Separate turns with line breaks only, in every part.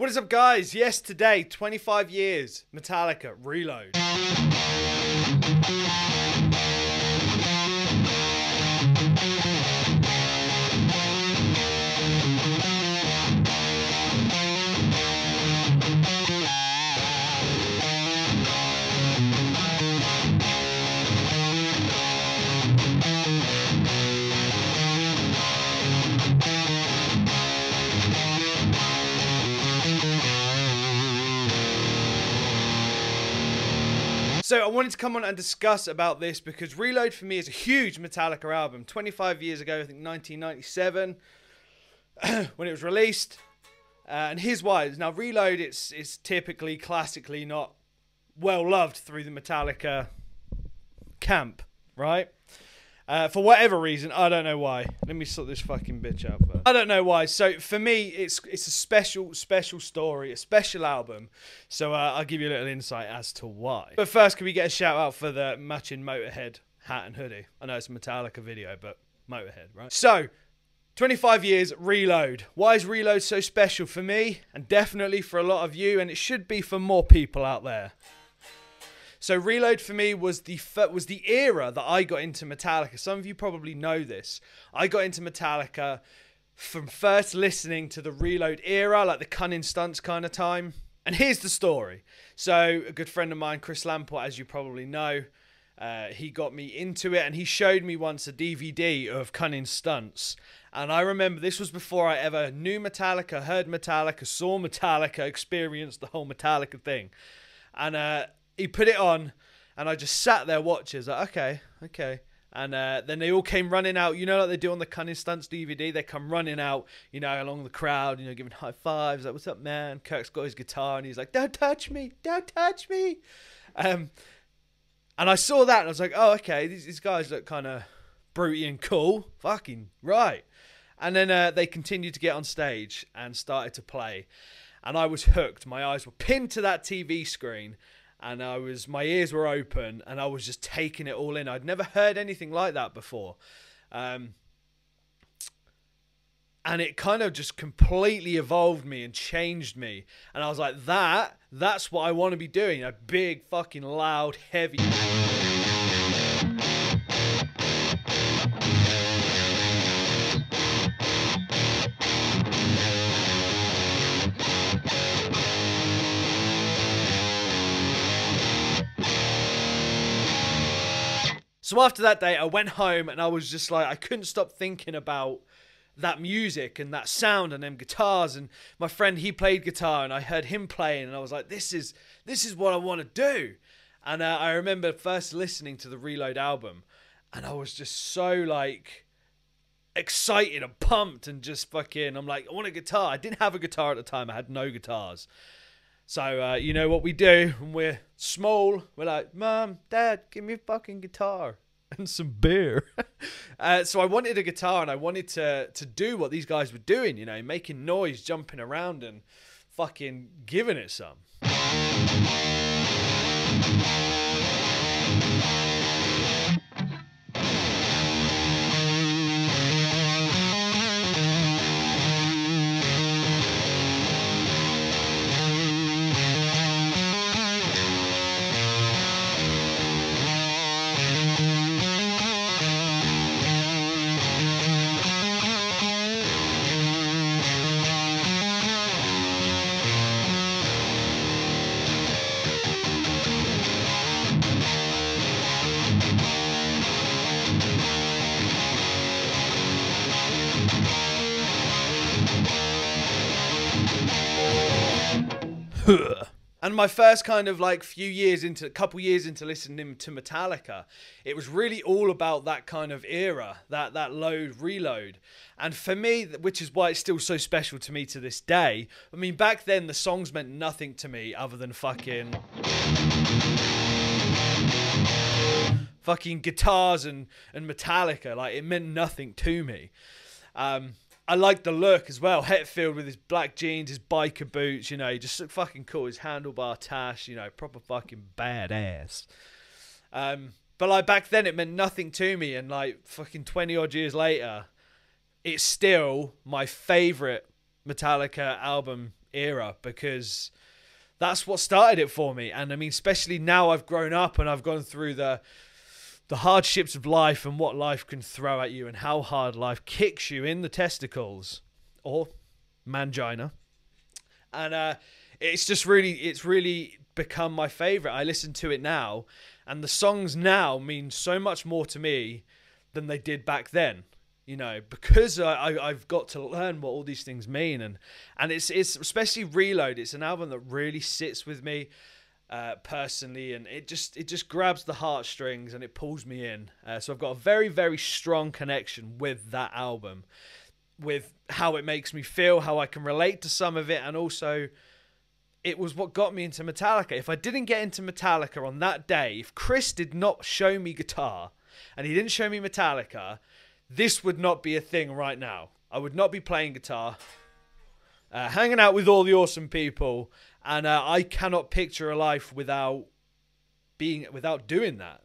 What is up, guys? Yes, today, 25 years, Metallica, ReLoad. So I wanted to come on and discuss about this because ReLoad for me is a huge Metallica album. 25 years ago, I think 1997, when it was released. And here's why. Now, ReLoad, it's typically, classically not well loved through the Metallica camp, right? For whatever reason, I don't know why. Let me sort this fucking bitch out first. I don't know why. So for me, it's a special story, a special album. So I'll give you a little insight as to why. But first, can we get a shout out for the matching Motorhead hat and hoodie? I know it's a Metallica video, but Motorhead, right? So 25 years, ReLoad. Why is ReLoad so special for me? And definitely for a lot of you, and it should be for more people out there. So ReLoad for me was the era that I got into Metallica. Some of you probably know this. I got into Metallica from first listening to the ReLoad era, like the Cunning Stunts kind of time. And here's the story. So a good friend of mine, Chris Lamport, as you probably know, he got me into it, and he showed me once a DVD of Cunning Stunts. And I remember this was before I ever knew Metallica, heard Metallica, saw Metallica, experienced the whole Metallica thing. And he put it on, and I just sat there watching. I was like, okay. And then they all came running out. You know, like they do on the Cunning Stunts DVD. They come running out, you know, along the crowd, you know, giving high fives. Like, what's up, man? Kirk's got his guitar, and he's like, don't touch me. Don't touch me. And I saw that, and I was like, oh, okay. These guys look kind of broody and cool. Fucking right. And then they continued to get on stage and started to play. And I was hooked. My eyes were pinned to that TV screen. And my ears were open, and I was just taking it all in. I'd never heard anything like that before. And it kind of just completely evolved me and changed me. And I was like, that's what I want to be doing. A big, fucking loud, heavy... So after that day, I went home, and I was just like, I couldn't stop thinking about that music and that sound and them guitars. And my friend, he played guitar, and I heard him playing, and I was like, this is what I want to do. And I remember first listening to the ReLoad album, and I was just so like excited and pumped, and just fucking, I'm like, I want a guitar. I didn't have a guitar at the time. I had no guitars. So, you know what we do when we're small? We're like, Mom, Dad, give me a fucking guitar and some beer. So I wanted a guitar, and I wanted to do what these guys were doing, you know, making noise, jumping around, and fucking giving it some. And my first kind of like couple years into listening to Metallica, it was really all about that kind of era, that ReLoad. And for me, which is why it's still so special to me to this day, I mean, back then the songs meant nothing to me other than fucking guitars and Metallica. Like, it meant nothing to me. I liked the look as well. Hetfield with his black jeans, his biker boots, you know, he just looked fucking cool. His handlebar tash, you know, proper fucking badass. But like back then it meant nothing to me, and like fucking 20 odd years later, it's still my favorite Metallica album era, because that's what started it for me. And I mean, especially now I've grown up and I've gone through the hardships of life and what life can throw at you and how hard life kicks you in the testicles or mangina. And it's really become my favorite. I listen to it now, and the songs now mean so much more to me than they did back then, you know, because I've got to learn what all these things mean. And it's especially ReLoad. It's an album that really sits with me personally, and it just grabs the heartstrings and it pulls me in. So I've got a very, very strong connection with that album, with how it makes me feel, how I can relate to some of it, and also it was what got me into Metallica. If I didn't get into Metallica on that day, if Chris did not show me guitar and he didn't show me Metallica, this would not be a thing right now. I would not be playing guitar, hanging out with all the awesome people, and I cannot picture a life without doing that.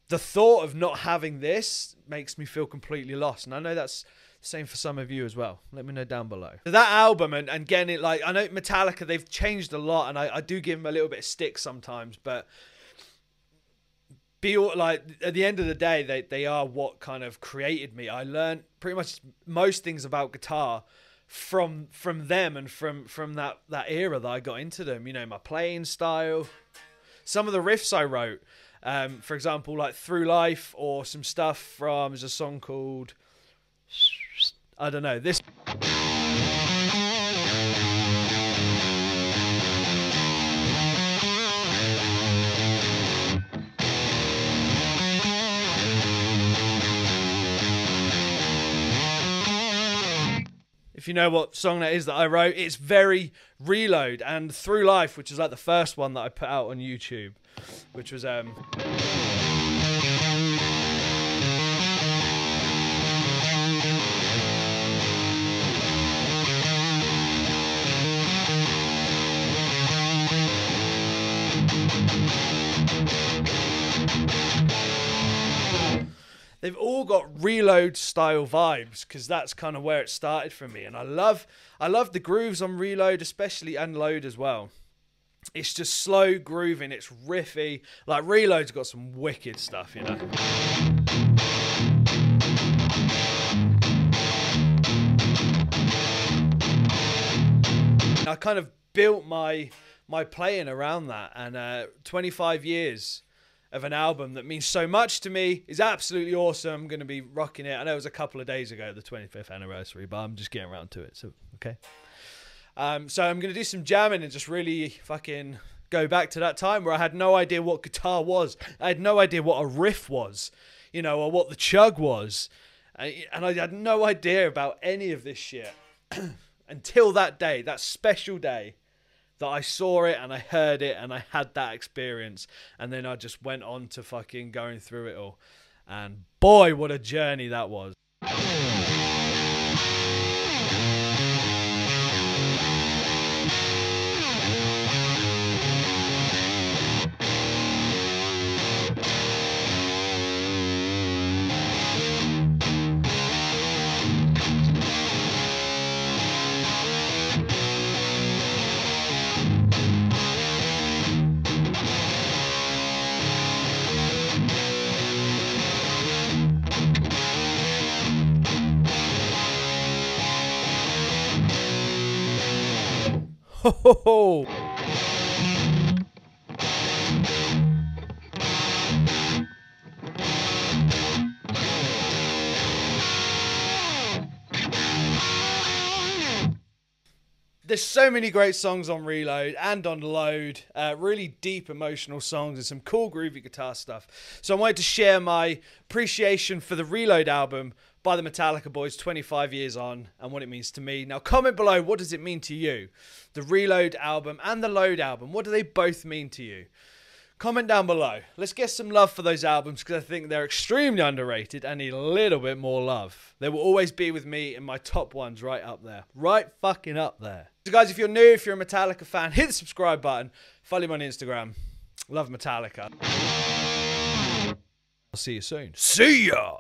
The thought of not having this makes me feel completely lost, and I know that's the same for some of you as well. Let me know down below. That album, and getting it, like, I know Metallica, they've changed a lot, and I do give them a little bit of stick sometimes, but like, at the end of the day, they are what kind of created me. I learned pretty much most things about guitar from them and from that era that I got into them. You know, my playing style, some of the riffs I wrote, for example, like Through Life, or some stuff from, there's a song called, I don't know, this. If you know what song that is that I wrote, it's very ReLoad. And Through Life, which is like the first one that I put out on YouTube, which was they've all got ReLoad style vibes, because that's kind of where it started for me. And I love the grooves on ReLoad, especially, and Load as well. It's just slow grooving, it's riffy. Like, ReLoad's got some wicked stuff, you know. I kind of built my playing around that, and 25 years of an album that means so much to me is absolutely awesome. I'm going to be rocking it. I know it was a couple of days ago, the 25th anniversary, but I'm just getting around to it. So, okay. So I'm going to do some jamming and just really fucking go back to that time where I had no idea what guitar was. I had no idea what a riff was, you know, or what the chug was. And I had no idea about any of this shit until that day, that special day that I saw it and I heard it and I had that experience. And then I just went on to fucking going through it all. And boy, what a journey that was. Ho, ho, ho. There's so many great songs on ReLoad and on Load, really deep emotional songs and some cool groovy guitar stuff. So I wanted to share my appreciation for the ReLoad album by the Metallica boys 25 years on and what it means to me. Now comment below, what does it mean to you? The ReLoad album and the Load album, what do they both mean to you? Comment down below. Let's get some love for those albums, because I think they're extremely underrated and need a little bit more love. They will always be with me in my top ones, right up there. Right fucking up there. So guys, if you're new, if you're a Metallica fan, hit the subscribe button. Follow me on Instagram. Love Metallica. I'll see you soon. See ya!